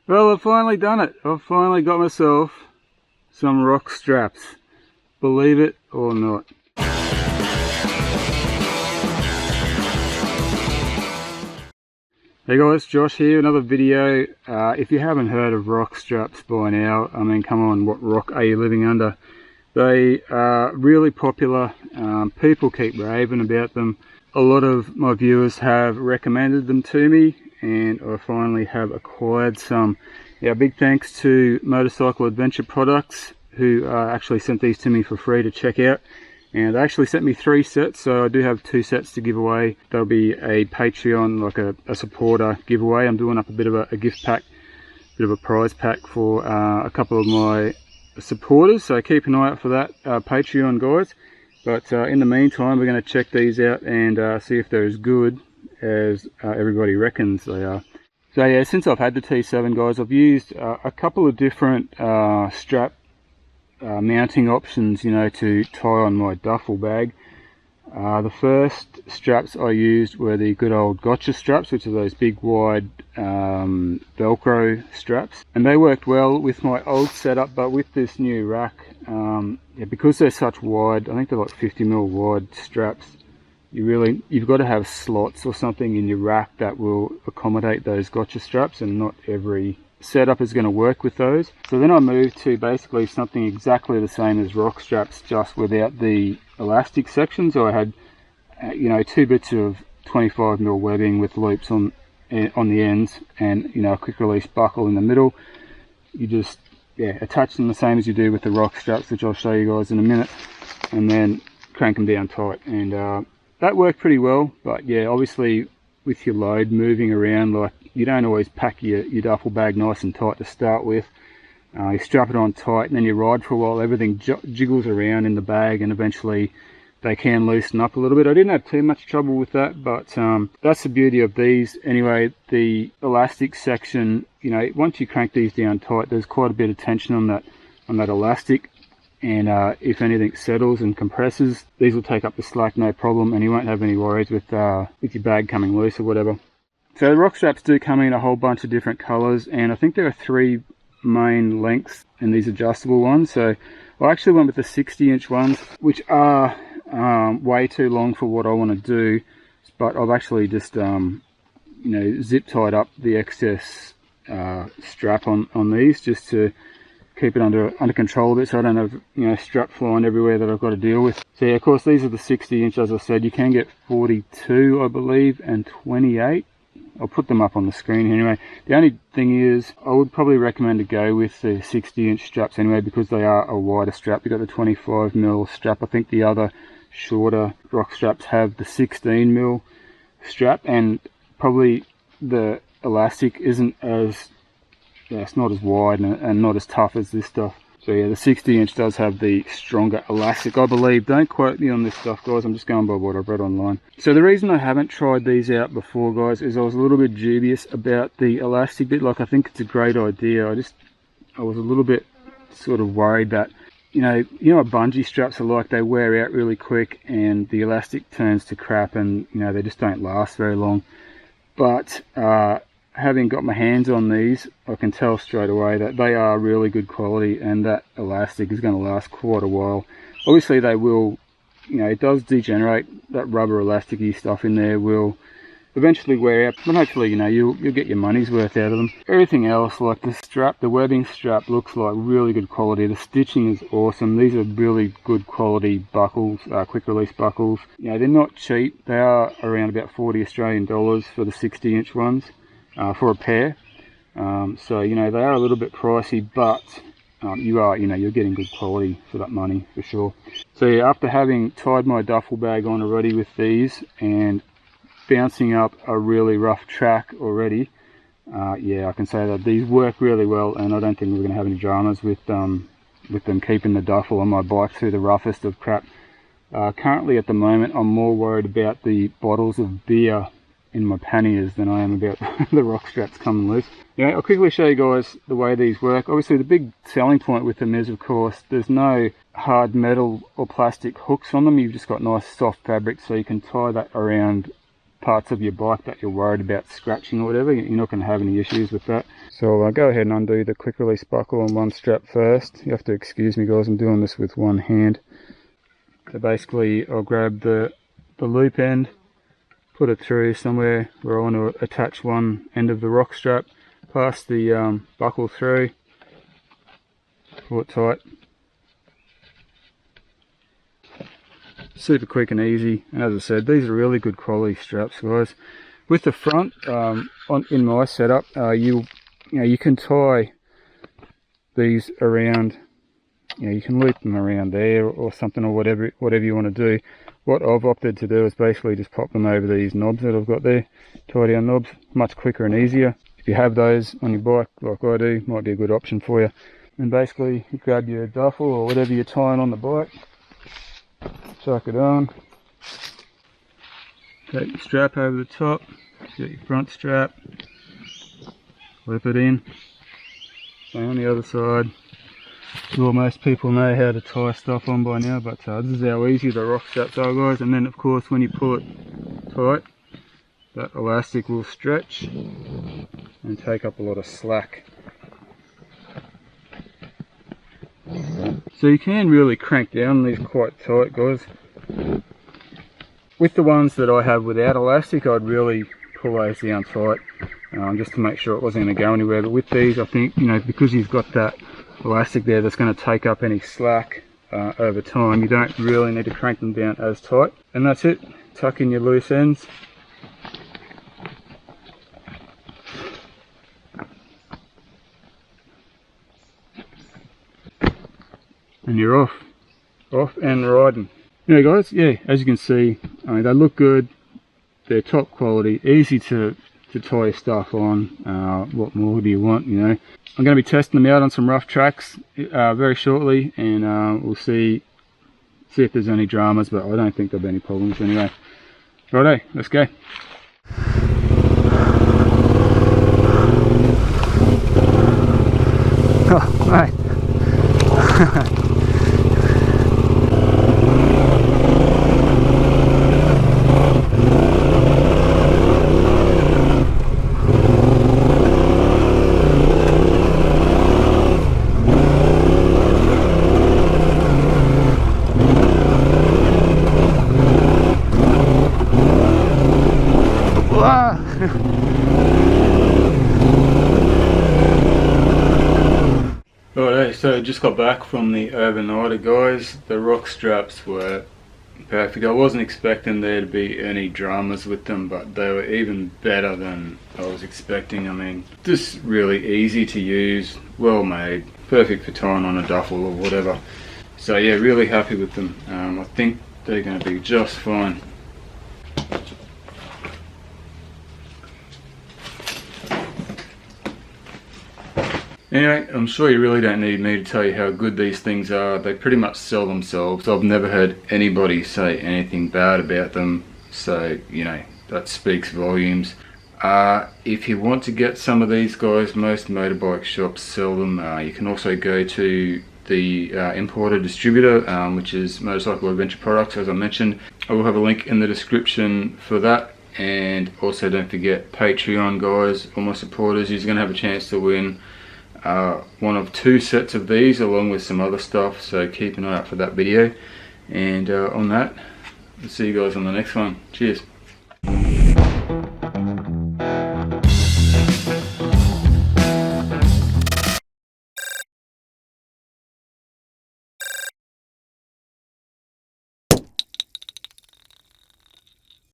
Well, I've finally done it. I've finally got myself some rock straps. Believe it or not. Hey guys, Josh here, another video. If you haven't heard of rock straps by now, I mean, come on, what rock are you living under? They are really popular. People keep raving about them. A lot of my viewers have recommended them to me, and I finally have acquired some. Yeah, big thanks to Motorcycle Adventure Products, who actually sent these to me for free to check out. And they actually sent me 3 sets, so I do have 2 sets to give away. There'll be a Patreon, like a supporter giveaway. I'm doing up a bit of a gift pack, bit of a prize pack for a couple of my supporters, so keep an eye out for that, Patreon guys. But in the meantime, we're going to check these out and see if they're as good as everybody reckons they are. So yeah, since I've had the T7 guys, I've used a couple of different strap mounting options, you know, to tie on my duffel bag. The first straps I used were the good old gotcha straps, which are those big wide Velcro straps, and they worked well with my old setup. But with this new rack, yeah, because they're such wide, I think they're like 50mm wide straps, you've got to have slots or something in your rack that will accommodate those gotcha straps, and not every setup is going to work with those. So then I moved to basically something exactly the same as rock straps, just without the elastic section. So I had you know, 2 bits of 25mm webbing with loops on the ends, and you know, a quick release buckle in the middle. You just attach them the same as you do with the rock straps, which I'll show you guys in a minute, and then crank them down tight, and that worked pretty well. But yeah, obviously with your load moving around, like, you don't always pack your duffel bag nice and tight to start with. You strap it on tight, and then you ride for a while, everything jiggles around in the bag, and eventually they can loosen up a little bit. I didn't have too much trouble with that, but that's the beauty of these. Anyway, the elastic section, you know, once you crank these down tight, there's quite a bit of tension on that elastic, and if anything settles and compresses, these will take up the slack no problem, and you won't have any worries with your bag coming loose or whatever. So the rock straps do come in a whole bunch of different colors, and I think there are 3 main lengths in these adjustable ones. So I actually went with the 60-inch ones, which are way too long for what I want to do, but I've actually just you know, zip tied up the excess strap on these, just to keep it under control a bit, so I don't have, you know, strap flying everywhere that I've got to deal with. So yeah, of course these are the 60-inch, as I said. You can get 42, I believe, and 28. I'll put them up on the screen anyway. The only thing is, I would probably recommend to go with the 60-inch straps anyway, because they are a wider strap. You've got the 25mm strap. I think the other shorter rock straps have the 16mm strap, and probably the elastic isn't as, yeah, it's not as wide and not as tough as this stuff. So yeah, the 60-inch does have the stronger elastic, I believe. Don't quote me on this stuff, guys. I'm just going by what I've read online. So the reason I haven't tried these out before, guys, is I was a little bit dubious about the elastic bit. Like, I think it's a great idea. I was a little bit sort of worried that, you know what bungee straps are like. They wear out really quick, and the elastic turns to crap, and you know, they just don't last very long. But having got my hands on these, I can tell straight away that they are really good quality, and that elastic is going to last quite a while. Obviously they will, you know, it does degenerate. That rubber elasticy stuff in there will eventually wear out, but hopefully, you know, you'll get your money's worth out of them. Everything else, like the strap, the webbing strap, looks like really good quality. The stitching is awesome. These are really good quality buckles, quick release buckles. You know, they're not cheap. They are around about 40 Australian dollars for the 60-inch ones. For a pair, so you know, they are a little bit pricey, but you're getting good quality for that money for sure. So yeah, after having tied my duffel bag on already with these and bouncing up a really rough track already, yeah, I can say that these work really well, and I don't think we're going to have any dramas with them keeping the duffel on my bike through the roughest of crap. Currently at the moment, I'm more worried about the bottles of beer in my panniers than I am about the rock straps coming loose. Yeah, I'll quickly show you guys the way these work. Obviously the big selling point with them is, of course, there's no hard metal or plastic hooks on them. You've just got nice soft fabric, so you can tie that around parts of your bike that you're worried about scratching or whatever, you're not going to have any issues with that. So I'll go ahead and undo the quick release buckle on one strap first. You have to excuse me guys, I'm doing this with one hand. So basically I'll grab the loop end, put it through somewhere where I want to attach one end of the rock strap, pass the buckle through, pull it tight. Super quick and easy, and as I said, these are really good quality straps guys. With the front, in my setup, you can tie these around, you can loop them around there or something, or whatever you want to do. What I've opted to do is basically just pop them over these knobs that I've got there, tie down knobs, much quicker and easier. If you have those on your bike like I do, might be a good option for you. And basically you grab your duffel or whatever you're tying on the bike, chuck it on, take your strap over the top, get your front strap, whip it in, same on the other side. Sure, most people know how to tie stuff on by now, but this is how easy the rock straps are guys. And then of course when you pull it tight, that elastic will stretch and take up a lot of slack. So you can really crank down these quite tight guys. With the ones that I have without elastic, I'd really pull those down tight, just to make sure it wasn't going to go anywhere. But with these, I think, because you've got that elastic there that's going to take up any slack over time, you don't really need to crank them down as tight. And that's it. Tuck in your loose ends. And you're off and riding. Guys, yeah, as you can see, they look good, they're top quality, easy to tie stuff on. What more do you want, I'm going to be testing them out on some rough tracks very shortly, and we'll see if there's any dramas, but I don't think there'll be any problems anyway. Righto, let's go. Oh, mate. Righto, so just got back from the overnighter guys. The rock straps were perfect. I wasn't expecting there to be any dramas with them, but they were even better than I was expecting. I mean, just really easy to use, well made, perfect for tying on a duffel or whatever. So yeah, really happy with them. I think they're going to be just fine. Anyway, I'm sure you really don't need me to tell you how good these things are. They pretty much sell themselves. I've never heard anybody say anything bad about them, so that speaks volumes. If you want to get some of these guys, most motorbike shops sell them. You can also go to the importer distributor, which is Motorcycle Adventure Products, as I mentioned. I will have a link in the description for that. And also don't forget Patreon guys, all my supporters, you're going to have a chance to win one of 2 sets of these along with some other stuff, so keep an eye out for that video. And on that, I'll see you guys on the next one. Cheers.